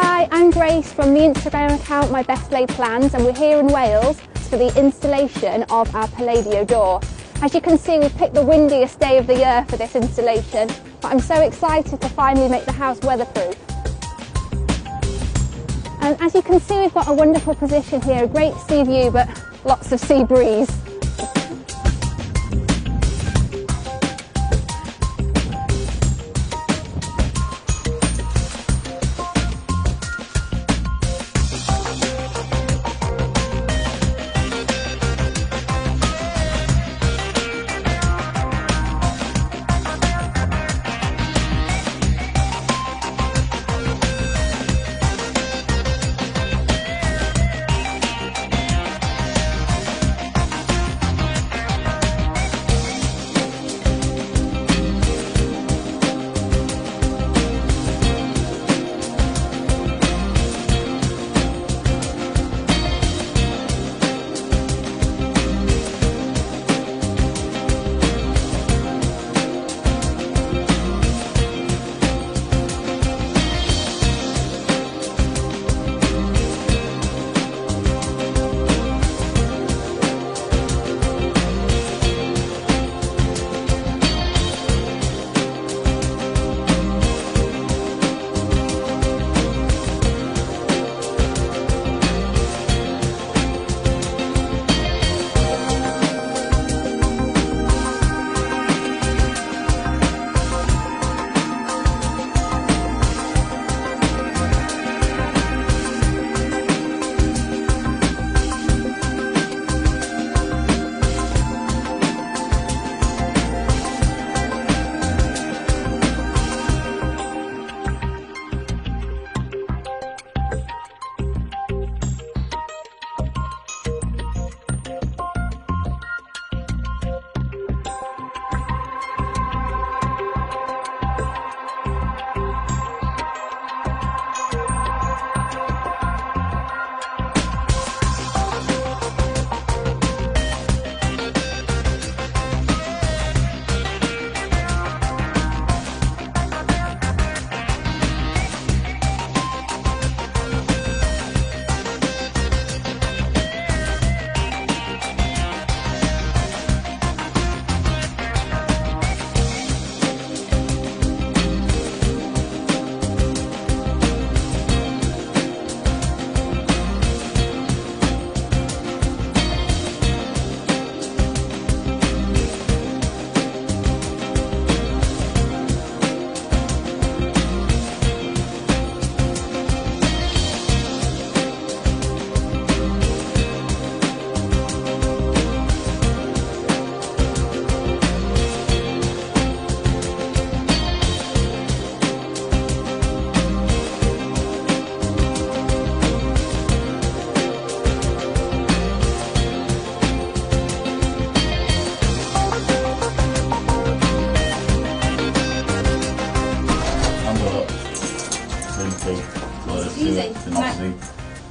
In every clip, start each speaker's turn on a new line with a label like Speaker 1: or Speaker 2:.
Speaker 1: Hi, I'm Grace from the Instagram account My Best Laid Plans, and we're here in Wales for the installation of our Palladio door. As you can see, we've picked the windiest day of the year for this installation, but I'm so excited to finally make the house weatherproof. And as you can see, we've got a wonderful position here, a great sea view, but lots of sea breeze.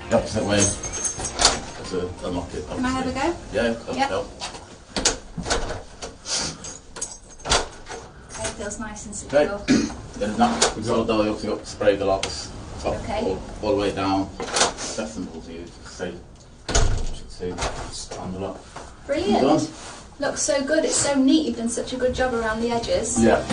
Speaker 2: The opposite way to unlock it. Obviously.
Speaker 1: Can I have a go?
Speaker 2: Yeah, that'll help.
Speaker 1: Okay, feels nice and secure.
Speaker 2: Okay. Then that control door, you also got spray the locks all the way down. That's simple to use. You should see on the lock.
Speaker 1: Brilliant. Looks so good. It's so neat. You've done such a good job around the edges.
Speaker 2: Yeah.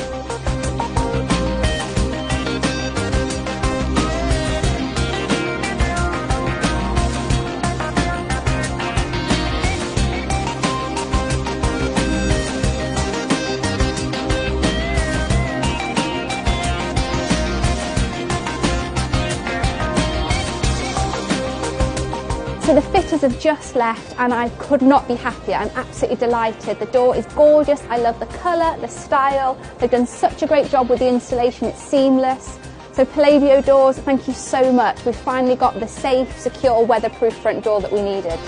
Speaker 1: So the fitters have just left and I could not be happier. I'm absolutely delighted. The door is gorgeous. I love the colour, the style. They've done such a great job with the installation. It's seamless. So Palladio Doors, thank you so much. We've finally got the safe, secure, weatherproof front door that we needed.